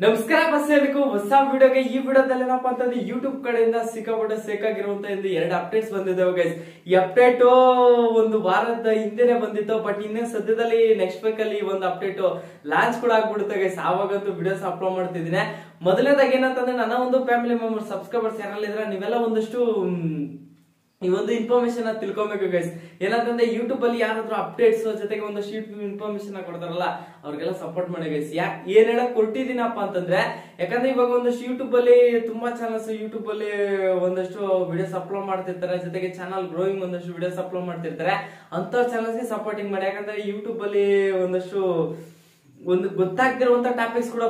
ನಮಸ್ಕಾರ ಬಸ್ ಎಲ್ರಿಗೂ ಹೊಸ ವಿಡಿಯೋಗೆ ಈ ವಿಡಿಯೋದಲ್ಲಿ ಏನಪ್ಪಾ ಅಂತಂದ್ರೆ ಯೂಟ್ಯೂಬ್ ಕಡೆಯಿಂದ ಸಿಕ್ಕಾಪಟ್ಟೆ ಸೇಕಾಗಿರುವಂತ ಎರಡು ಅಪ್ಡೇಟ್ಸ್ ಬಂದಿದ್ದಾವೆ ಗೈಸ್. ಈ ಅಪ್ಡೇಟ್ ಒಂದು ವಾರದ ಹಿಂದೆನೆ ಬಂದಿತ್ತು, ಬಟ್ ಇನ್ನೇ ಸದ್ಯದಲ್ಲಿ ನೆಕ್ಸ್ಟ್ ವೀಕ್ ಅಲ್ಲಿ ಒಂದು ಅಪ್ಡೇಟ್ ಲಾಂಚ್ ಕೂಡ ಆಗ್ಬಿಡುತ್ತೆ ಗೈಸ್. ಆವಾಗಂತೂ ವಿಡಿಯೋಸ್ ಅಪ್ಲೋಡ್ ಮಾಡ್ತಿದ್ದೀನಿ. ಮೊದಲನೇದಾಗಿ ಏನಂತಂದ್ರೆ ನನ್ನ ಒಂದು ಫ್ಯಾಮಿಲಿ ಮೆಂಬರ್ ಸಬ್ಸ್ಕ್ರೈಬರ್ಸ್ ಯಾರೆಲ್ಲ ಇದ್ರೆ ನೀವೆಲ್ಲ ಒಂದಷ್ಟು ಈ ಒಂದು ಇನ್ಫಾರ್ಮೇಶನ್ ತಿಳ್ಕೊಬೇಕು ಗೈಸ್. ಏನಂತಂದ್ರೆ ಯೂಟ್ಯೂಬ್ ಅಲ್ಲಿ ಯಾರಾದ್ರೂ ಅಪ್ಡೇಟ್ಸ್ ಜೊತೆಗೆ ಒಂದಷ್ಟು ಇನ್ಫಾರ್ಮೇಶನ್ ಕೊಡ್ತಾರಲ್ಲ ಅವ್ರಿಗೆಲ್ಲ ಸಪೋರ್ಟ್ ಮಾಡಿ ಗೈಸ್. ಏನ್ ಹೇಳಕ್ ಕೊಟ್ಟಿದ್ದೀನಪ್ಪ ಅಂತಂದ್ರೆ, ಯಾಕಂದ್ರೆ ಇವಾಗ ಒಂದಷ್ಟು ಯೂಟ್ಯೂಬ್ ಅಲ್ಲಿ ತುಂಬಾ ಚಾನಲ್ಸ್ ಯೂಟ್ಯೂಬ್ ಅಲ್ಲಿ ಒಂದಷ್ಟು ವಿಡಿಯೋಸ್ ಅಪ್ಲೋಡ್ ಮಾಡ್ತಿರ್ತಾರೆ, ಜೊತೆಗೆ ಚಾನಲ್ ಗ್ರೋಯಿಂಗ್ ಒಂದಷ್ಟು ವಿಡಿಯೋಸ್ ಅಪ್ಲೋಡ್ ಮಾಡ್ತಿರ್ತಾರೆ. ಅಂತ ಚಾನಲ್ಸ್ ಗೆ ಸಪೋರ್ಟಿಂಗ್ ಮಾಡಿ. ಯಾಕಂದ್ರೆ ಯೂಟ್ಯೂಬ್ ಅಲ್ಲಿ ಒಂದಷ್ಟು ಒಂದು ಗೊತ್ತಾಗ್ತಿರುವಂತ ಟಾಪಿಕ್ಸ್ ಕೂಡ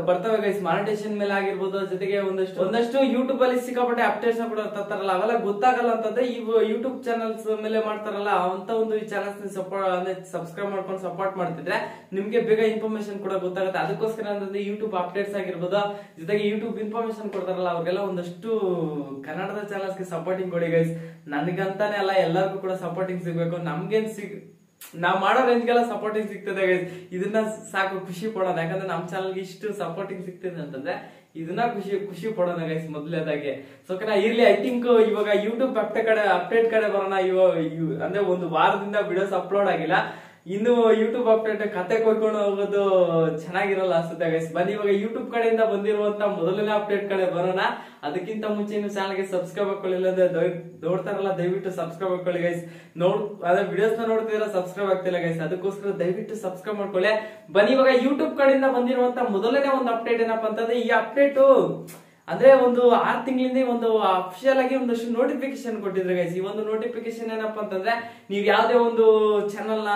ಬರ್ತವೆ ಗೈಸ್. ಮಾನಿಟೇಷನ್ ಮೇಲೆ ಆಗಿರ್ಬೋದು, ಜೊತೆಗೆ ಒಂದಷ್ಟು ಯೂಟ್ಯೂಬ್ ಅಲ್ಲಿ ಸಿಕ್ಕಾಪಟ್ಟೆ ಅಪ್ಡೇಟ್ಸ್ ಕೂಡ ತರ್ತಾರಲ್ಲ, ಅವೆಲ್ಲ ಗೊತ್ತಾಗಲ್ಲ ಅಂತಂದ್ರೆ ಈ ಯೂಟ್ಯೂಬ್ ಚಾನಲ್ಸ್ ಮೇಲೆ ಮಾಡ್ತಾರಲ್ಲ ಅಂತ ಒಂದು ಈ ಚಾನಲ್ಸ್ ಅಂದ್ರೆ ಸಬ್ಸ್ಕ್ರೈಬ್ ಮಾಡ್ಕೊಂಡು ಸಪೋರ್ಟ್ ಮಾಡ್ತಿದ್ರೆ ನಿಮ್ಗೆ ಬೇಗ ಇನ್ಫಾರ್ಮೇಶನ್ ಕೂಡ ಗೊತ್ತಾಗುತ್ತೆ. ಅದಕ್ಕೋಸ್ಕರ ಅಂತಂದ್ರೆ ಯೂಟ್ಯೂಬ್ ಅಪ್ಡೇಟ್ಸ್ ಆಗಿರ್ಬೋದು, ಜೊತೆಗೆ ಯೂಟ್ಯೂಬ್ ಇನ್ಫಾರ್ಮೇಶನ್ ಕೊಡ್ತಾರಲ್ಲ ಅವ್ರಿಗೆಲ್ಲ ಒಂದಷ್ಟು ಕನ್ನಡದ ಚಾನಲ್ಸ್ ಗೆ ಸಪೋರ್ಟಿಂಗ್ ಕೊಡಿ ಗೈಸ್. ನನಗಂತಾನೆ ಅಲ್ಲ, ಎಲ್ಲರಿಗೂ ಕೂಡ ಸಪೋರ್ಟಿಂಗ್ ಸಿಗ್ಬೇಕು. ನಮ್ಗೇನ್ ನಾವ್ ಮಾಡೋ ರೇಂಜ್ಗೆಲ್ಲ ಸಪೋರ್ಟಿಂಗ್ ಸಿಗ್ತದೆ ಗೈಸ್. ಇದನ್ನ ಸಾಕು ಖುಷಿ ಪಡೋಣ. ಯಾಕಂದ್ರೆ ನಮ್ ಚಾನಲ್ಗೆ ಇಷ್ಟು ಸಪೋರ್ಟಿಂಗ್ ಸಿಗ್ತದೆ ಅಂತಂದ್ರೆ ಇದನ್ನ ಖುಷಿ ಪಡೋಣ ಗೈಸ್ ಮೊದಲೇದಾಗಿ. ಸೊ ಇರ್ಲಿ, ಐ ಥಿಂಕ್ ಇವಾಗ ಯೂಟ್ಯೂಬ್ ಅಪ್ಡೇಟ್ ಕಡೆ ಬರೋಣ. ಅಂದ್ರೆ ಒಂದು ವಾರದಿಂದ ವಿಡಿಯೋಸ್ ಅಪ್ಲೋಡ್ ಆಗಿಲ್ಲ. ಇನ್ನು ಯೂಟ್ಯೂಬ್ ಅಪ್ಡೇಟ್ ಕತೆ ಕೊಯ್ಕೊಂಡು ಹೋಗೋದು ಚೆನ್ನಾಗಿರಲ್ಲ ಅನ್ಸುತ್ತೆ ಗೈಸ್. ಬನ್ನಿ ಇವಾಗ ಯೂಟ್ಯೂಬ್ ಕಡೆಯಿಂದ ಬಂದಿರುವಂತ ಮೊದಲನೇ ಅಪ್ಡೇಟ್ ಕಡೆ ಬರೋಣ. ಅದಕ್ಕಿಂತ ಮುಂಚೆ ಇನ್ನು ಚಾನಲ್ಗೆ ಸಬ್ಸ್ಕ್ರೈಬ್ ಹಾಕೊಳ್ಳಿಲ್ಲ ಅಂದ್ರೆ ನೋಡ್ತಾರಲ್ಲ ದಯವಿಟ್ಟು ಸಬ್ಸ್ಕ್ರೈಬ್ ಹಾಕೊಳ್ಳಿ ಗೈಸ್. ಅದೇ ವಿಡಿಯೋಸ್ ನೋಡ್ತಿದ್ರೆ ಸಬ್ಸ್ಕ್ರೈಬ್ ಆಗ್ತಿಲ್ಲ ಗೈಸ್, ಅದಕ್ಕೋಸ್ಕರ ದಯವಿಟ್ಟು ಸಬ್ಸ್ಕ್ರೈಬ್ ಮಾಡ್ಕೊಳ್ಳಿ. ಬನ್ನಿ ಇವಾಗ ಯೂಟ್ಯೂಬ್ ಕಡೆಯಿಂದ ಬಂದಿರುವಂತ ಮೊದಲನೇ ಒಂದು ಅಪ್ಡೇಟ್ ಏನಪ್ಪಾ ಅಂತಂದ್ರೆ, ಈ ಅಪ್ಡೇಟ್ ಅಂದ್ರೆ ಒಂದು 6 ತಿಂಗಳಿಂದ ಒಂದು ಅಫಿಷಿಯಲ್ ಆಗಿ ಒಂದಷ್ಟು ನೋಟಿಫಿಕೇಶನ್ ಕೊಟ್ಟಿದ್ರೆ ಗೈಸ್. ಈ ಒಂದು ನೋಟಿಫಿಕೇಶನ್ ಏನಪ್ಪಾ ಅಂತಂದ್ರೆ, ನೀವ್ ಯಾವ್ದೇ ಒಂದು ಚಾನಲ್ ನ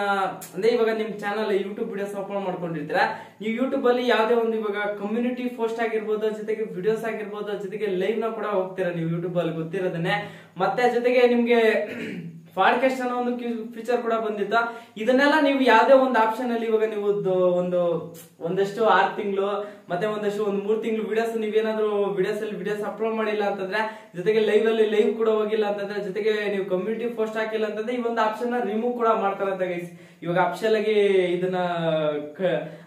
ಅಂದ್ರೆ ಇವಾಗ ನಿಮ್ ಚಾನಲ್ ಯೂಟ್ಯೂಬ್ ವಿಡಿಯೋಸ್ ಅಪ್ಲೋಡ್ ಮಾಡ್ಕೊಂಡಿರ್ತೀರಾ, ನೀವು ಯೂಟ್ಯೂಬ್ ಅಲ್ಲಿ ಯಾವ್ದೇ ಒಂದು ಇವಾಗ ಕಮ್ಯುನಿಟಿ ಪೋಸ್ಟ್ ಆಗಿರ್ಬೋದು, ಜೊತೆಗೆ ವಿಡಿಯೋಸ್ ಆಗಿರ್ಬೋದು, ಜೊತೆಗೆ ಲೈವ್ ನ ಕೂಡ ಹೋಗ್ತೀರಾ ನೀವು ಯೂಟ್ಯೂಬ್ ಅಲ್ಲಿ, ಗೊತ್ತಿರೋದನ್ನೇ. ಮತ್ತೆ ಜೊತೆಗೆ ನಿಮ್ಗೆ ಪಾಡ್ಕಾಸ್ಟ್ ಅನ್ನೋ ಒಂದು ಫೀಚರ್ ಕೂಡ ಬಂದಿತ್ತು. ಇದನ್ನೆಲ್ಲ ನೀವು ಯಾವ್ದೇ ಒಂದು ಆಪ್ಷನ್ ಅಲ್ಲಿ ಇವಾಗ ನೀವು ಒಂದಷ್ಟು 6 ತಿಂಗಳು ಮತ್ತೆ ಒಂದಷ್ಟು 3 ತಿಂಗಳು ವಿಡಿಯೋಸ್ ನೀವೇನಾದ್ರೂ ವಿಡಿಯೋಸ್ ಅಪ್ಲೋಡ್ ಮಾಡಿಲ್ಲ ಅಂತಂದ್ರೆ, ಜೊತೆಗೆ ಲೈವ್ ಕೂಡ ಹೋಗಿಲ್ಲ ಅಂತಂದ್ರೆ, ಜೊತೆಗೆ ನೀವು ಕಮ್ಯುನಿಟಿ ಪೋಸ್ಟ್ ಹಾಕಿಲ್ಲ ಅಂತಂದ್ರೆ ಈ ಒಂದು ಆಪ್ಷನ್ ನ ರಿಮೂವ್ ಕೂಡ ಮಾಡ್ತಾರಂತ ಗೈಸ್. ಇವಾಗ ಅಫಿಷಿಯಲ್ ಆಗಿ ಇದನ್ನ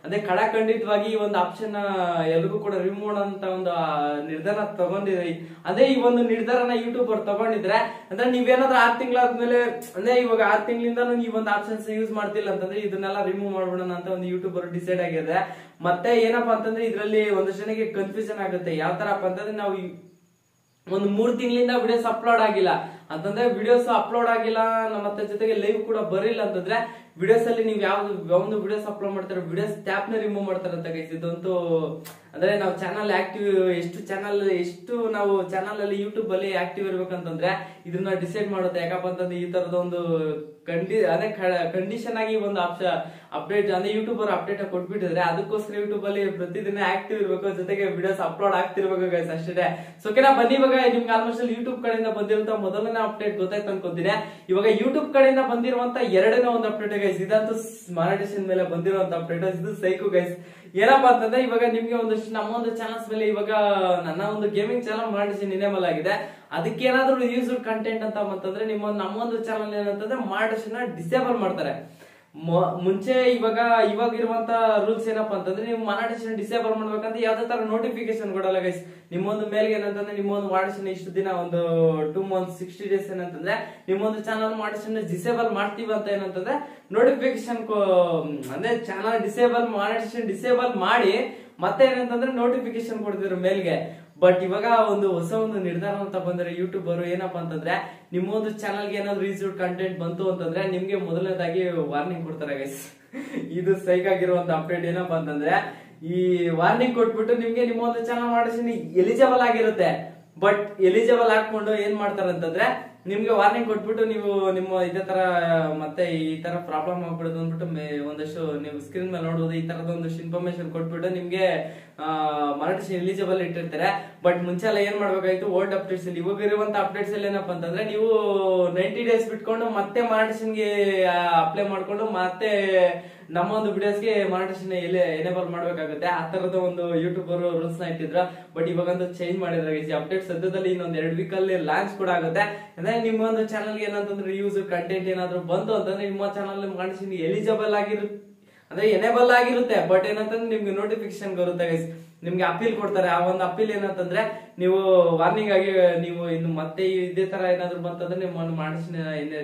ಅದೇ ಖಡಾಖಂಡಿತವಾಗಿ ಈ ಒಂದು ಆಪ್ಷನ್ ಎಲ್ರಿಗೂ ಕೂಡ ರಿಮೂವ್ ಮಾಡೋಂತ ಒಂದು ನಿರ್ಧಾರ ತಗೊಂಡಿದೆ. ಅದೇ ಈ ಒಂದು ನಿರ್ಧಾರನ ಯೂಟ್ಯೂಬರ್ ತಗೊಂಡಿದ್ರೆ ಅಂದ್ರೆ ನೀವೇನಾದ್ರೂ 6 ತಿಂಗಳಾದ್ಮೇಲೆ ಅಂದ್ರೆ ಇವಾಗ 6 ತಿಂಗಳಿಂದ ಈ ಒಂದು ಆಪ್ಷನ್ಸ್ ಯೂಸ್ ಮಾಡ್ತಿಲ್ಲ ಅಂತಂದ್ರೆ ಇದನ್ನೆಲ್ಲ ರಿಮೂವ್ ಮಾಡ್ಬಿಡೋಣ ಅಂತ ಒಂದು ಯೂಟ್ಯೂಬರ್ ಡಿಸೈಡ್ ಆಗಿದೆ. ಮತ್ತೆ ಏನಪ್ಪಾ ಅಂತಂದ್ರೆ ಇದ್ರಲ್ಲಿ ಒಂದಷ್ಟು ಜನಕ್ಕೆ ಕನ್ಫ್ಯೂಷನ್ ಆಗುತ್ತೆ. ಯಾವ ತರಪ್ಪ ಅಂತಂದ್ರೆ, ನಾವು ಒಂದು 3 ತಿಂಗಳಿಂದ ವಿಡಿಯೋಸ್ ಅಪ್ಲೋಡ್ ಆಗಿಲ್ಲ ಅಂತಂದ್ರೆ, ವಿಡಿಯೋಸ್ ಅಪ್ಲೋಡ್ ಆಗಿಲ್ಲ ಮತ್ತೆ ಜೊತೆಗೆ ಲೈವ್ ಕೂಡ ಬರಿಲ್ಲ ಅಂತಂದ್ರೆ ವಿಡಿಯೋಸ್ ಅಲ್ಲಿ ನೀವು ಒಂದು ವಿಡಿಯೋಸ್ ಅಪ್ಲೋಡ್ ಮಾಡ್ತಾರೆ ವಿಡಿಯೋಸ್ ಟ್ಯಾಪ್ ನ ರಿಮೂವ್ ಮಾಡ್ತಾರಂತ ಗೈಸ್. ಇದಂತೂ ಅಂದ್ರೆ ನಾವು ಚಾನಲ್ ಎಷ್ಟು ನಾವು ಚಾನಲ್ ಅಲ್ಲಿ ಯೂಟ್ಯೂಬ್ ಅಲ್ಲಿ ಆಕ್ಟಿವ್ ಇರ್ಬೇಕಂತಂದ್ರೆ ಇದನ್ನ ಡಿಸೈಡ್ ಮಾಡುತ್ತೆ. ಯಾಕಪ್ಪ ಅಂತಂದ್ರೆ ಈ ತರದ ಒಂದು ಕಂಡೀಷನ್ ಆಗಿ ಒಂದು ಅಪ್ಡೇಟ್ ಅಂದ್ರೆ ಯೂಟ್ಯೂಬರ್ ಅಪ್ಡೇಟ್ ಕೊಟ್ಬಿಟ್ಟಿದ್ರೆ, ಅದಕ್ಕೋಸ್ಕರ ಯೂಟ್ಯೂಬ್ ಅಲ್ಲಿ ಪ್ರತಿದಿನ ಆಕ್ಟಿವ್ ಇರ್ಬೇಕು, ಜೊತೆಗೆ ವಿಡಿಯೋಸ್ ಅಪ್ಲೋಡ್ ಆಗ್ತಿರ್ಬೇಕು ಗೈಸ್, ಅಷ್ಟೇ. ಸೊ ಬನ್ನಿ ಇವಾಗ ನಿಮ್ಗೆ ಆಲ್ಮೋಸ್ಟ್ ಯೂಟ್ಯೂಬ್ ಕಡೆಯಿಂದ ಬಂದಿರುವಂತ ಮೊದಲನೇ ಅಪ್ಡೇಟ್ ಗೊತ್ತಾಯ್ತು ಅನ್ಕೋತೀನಿ. ಇವಾಗ ಯೂಟ್ಯೂಬ್ ಕಡೆಯಿಂದ ಬಂದಿರುವಂತ ಎರಡನೇ ಒಂದು ಅಪ್ಡೇಟ್ ಗೈಸ್. ಇದಂತೂ ಮಾನಿಟೇಷನ್ ಮೇಲೆ ಬಂದಿರುವಂತ ಅಪ್ಡೇಟ್. ಇದು ಸೈಕು ಗೈಸ್. ಏನಪ್ಪಾ ಅಂತಂದ್ರೆ, ಇವಾಗ ನಿಮ್ಗೆ ಒಂದಷ್ಟು ನಮ್ಮ ಒಂದು ಚಾನಲ್ಸ್ ಮೇಲೆ ಇವಾಗ ನನ್ನ ಒಂದು ಗೇಮಿಂಗ್ ಚಾನಲ್ ಮಾನಿಟೇಷನ್ ಇನೇಬಲ್ ಆಗಿದೆ. ಅದಕ್ಕೆ ಏನಾದ್ರು ಯೂಸ್ಡ್ ಕಂಟೆಂಟ್ ಅಂತ ಅಂತಂದ್ರೆ ನಮ್ಮ ಒಂದು ಚಾನಲ್ ಏನಂತಂದ್ರೆ ಮಾನಿಟೇಷನ್ ಡಿಸೇಬಲ್ ಮಾಡ್ತಾರೆ. ಮುಂಚೆ ಇವಾಗ ಇರುವಂತ ರೂಲ್ಸ್ ಏನಪ್ಪಾ ಅಂತಂದ್ರೆ, ನೀವು ಮಾನಿಟೇಷನ್ ಡಿಸೇಬಲ್ ಮಾಡ್ಬೇಕಂದ್ರೆ ಯಾವ್ದೇ ತರ ನೋಟಿಫಿಕೇಶನ್ ಕೊಡಲ್ಲ ಗೈಸ್. ನಿಮ್ಮೊಂದು ಮೇಲ್ಗೆ ಏನಂತಂದ್ರೆ ನಿಮ್ಮೊಂದು ಮಾನಿಟೇಷನ್ ಇಷ್ಟು ದಿನ ಒಂದು 2 ಮಂತ್ಸ್ 60 ಡೇಸ್ ಏನಂತಂದ್ರೆ ನಿಮ್ಮೊಂದು ಚಾನಲ್ ಮಾನಿಟೇಷನ್ ಡಿಸೇಬಲ್ ಮಾಡ್ತೀವಿ ಅಂತ ಏನಂತಂದ್ರೆ ನೋಟಿಫಿಕೇಶನ್ ಅಂದ್ರೆ ಚಾನಲ್ ಮಾನಿಟೇಷನ್ ಡಿಸೇಬಲ್ ಮಾಡಿ ಮತ್ತೆ ಏನಂತಂದ್ರೆ ನೋಟಿಫಿಕೇಶನ್ ಕೊಡ್ತಿದ್ರು ಮೇಲ್ಗೆ. ಬಟ್ ಇವಾಗ ಹೊಸ ಒಂದು ನಿರ್ಧಾರ ಅಂತ ಬಂದ್ರೆ ಯೂಟ್ಯೂಬರ್ ಏನಪ್ಪಾ ಅಂತಂದ್ರೆ, ನಿಮ್ಮೊಂದು ಚಾನಲ್ಗೆ ಏನಾದ್ರು ಯೂಸ್ಡ್ ಕಂಟೆಂಟ್ ಬಂತು ಅಂತಂದ್ರೆ ನಿಮ್ಗೆ ಮೊದಲನೇದಾಗಿ ವಾರ್ನಿಂಗ್ ಕೊಡ್ತಾರೆ ಗೈಸ್. ಇದು ಸೈಕ್ ಆಗಿರುವಂತ ಅಪ್ಡೇಟ್. ಏನಪ್ಪಾ ಅಂತಂದ್ರೆ, ಈ ವಾರ್ನಿಂಗ್ ಕೊಟ್ಬಿಟ್ಟು ನಿಮ್ಗೆ ನಿಮ್ಮೊಂದು ಚಾನಲ್ ಮಾಡಿಸಿ ಎಲಿಜಿಬಲ್ ಆಗಿರುತ್ತೆ. ಬಟ್ ಎಲಿಜಿಬಲ್ ಹಾಕೊಂಡು ಏನ್ ಮಾಡ್ತಾರೆ ಅಂತಂದ್ರೆ, ನಿಮ್ಗೆ ವಾರ್ನಿಂಗ್ ಕೊಟ್ಬಿಟ್ಟು ನೀವು ನಿಮ್ಮ ಇದೇ ತರ ಮತ್ತೆ ಈ ತರ ಪ್ರಾಬ್ಲಮ್ ಆಗ್ಬಿಡುದು ಅಂದ್ಬಿಟ್ಟು ಒಂದಷ್ಟು ನೀವು ಸ್ಕ್ರೀನ್ ಮೇಲೆ ನೋಡಬಹುದು. ಈ ತರದ ಒಂದಷ್ಟು ಇನ್ಫಾರ್ಮೇಶನ್ ಕೊಟ್ಬಿಟ್ಟು ನಿಮ್ಗೆ ಮಾನಿಟೇಷನ್ ಎಲಿಜಿಬಲ್ ಇಟ್ಟಿರ್ತಾರೆ. ಬಟ್ ಮುಂಚೆ ಎಲ್ಲ ಏನ್ ಮಾಡ್ಬೇಕಾಯ್ತು, ಓಲ್ಡ್ ಅಪ್ಡೇಟ್ಸ್ ಅಲ್ಲಿ ಇವಾಗ ಇರುವಂತ ಅಪ್ಡೇಟ್ಸ್ ಅಲ್ಲಿ ಏನಪ್ಪಾ ಅಂತಂದ್ರೆ, ನೀವು 90 ಡೇಸ್ ಬಿಟ್ಕೊಂಡು ಮತ್ತೆ ಮಾನಿಟೇಷನ್ ಗೆ ಅಪ್ಲೈ ಮಾಡ್ಕೊಂಡು ಮತ್ತೆ ನಮ್ಮ ಒಂದು ವಿಡಿಯೋಸ್ಗೆ ಮಾನಿಟೇಷನ್ ಎನೇಬಲ್ ಮಾಡ್ಬೇಕಾಗುತ್ತೆ. ಆ ತರದ ಒಂದು ಯೂಟ್ಯೂಬರ್ ರೂಲ್ಸ್ ನ ಇಟ್ಟಿದ್ರು. ಬಟ್ ಇವಾಗಂತೂ ಚೇಂಜ್ ಮಾಡಿದ್ರೆ ಈ ಅಪ್ಡೇಟ್ ಸದ್ಯದಲ್ಲಿ ಇನ್ನೊಂದ್ 2 ವೀಕ್ ಅಲ್ಲಿ ಲಾಂಚ್ ಕೂಡ ಆಗುತ್ತೆ. ಅಂದ್ರೆ ನಿಮ್ಮ ಒಂದು ಚಾನಲ್ಗೆ ಏನಂತಂದ್ರೆ ಯೂಸ್ ಕಂಟೆಂಟ್ ಏನಾದ್ರು ಬಂತು ಅಂತಂದ್ರೆ ನಿಮ್ಮ ಚಾನಲ್ ಮಾನಿಟೇಷನ್ ಎಲಿಜಿಬಲ್ ಅಂದ್ರೆ ಎನೇಬಲ್ ಆಗಿರುತ್ತೆ, ಬಟ್ ಏನಂತಂದ್ರೆ ನಿಮ್ಗೆ ನೋಟಿಫಿಕೇಶನ್ ಬರುತ್ತೆ ಗೈಸ್. ನಿಮ್ಗೆ ಅಪೀಲ್ ಕೊಡ್ತಾರೆ. ಆ ಒಂದು ಅಪೀಲ್ ಏನಂತಂದ್ರೆ ನೀವು ವಾರ್ನಿಂಗ್ ಆಗಿ ನೀವು ಇನ್ನು ಮತ್ತೆ ಇದೇ ತರ ಏನಾದ್ರು ಬಂತಂದ್ರೆ ನಿಮ್ಮನ್ನು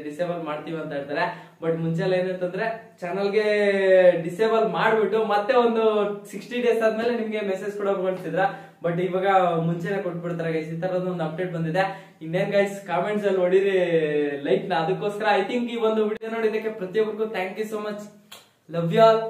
ಡಿಸೇಬಲ್ ಮಾಡ್ತೀವಿ ಅಂತ ಹೇಳ್ತಾರೆ. ಬಟ್ ಮುಂಚೆಲ್ಲ ಏನಂತಂದ್ರೆ ಚಾನಲ್ಗೆ ಡಿಸೇಬಲ್ ಮಾಡ್ಬಿಟ್ಟು ಮತ್ತೆ ಒಂದು 60 days ಆದ್ಮೇಲೆ ನಿಮ್ಗೆ ಮೆಸೇಜ್ ಕೂಡ ಕೊಡ್ತಿದ್ರ. ಬಟ್ ಇವಾಗ ಮುಂಚೆನೆ ಕೊಟ್ಬಿಡ್ತಾರೆ ಗೈಸ್. ಈ ತರದ ಒಂದು ಅಪ್ಡೇಟ್ ಬಂದಿದೆ. ಇನ್ನೇನ್ ಗೈಸ್ ಕಾಮೆಂಟ್ಸ್ ಅಲ್ಲಿ ಹೊಡಿರಿ ಲೈಕ್ ನ. ಅದಕ್ಕೋಸ್ಕರ ಐ ಥಿಂಕ್ ಈ ಒಂದು ವಿಡಿಯೋ ನೋಡಿದಕ್ಕೆ ಪ್ರತಿಯೊಬ್ಬರಿಗೂ thank you so much. Love you all.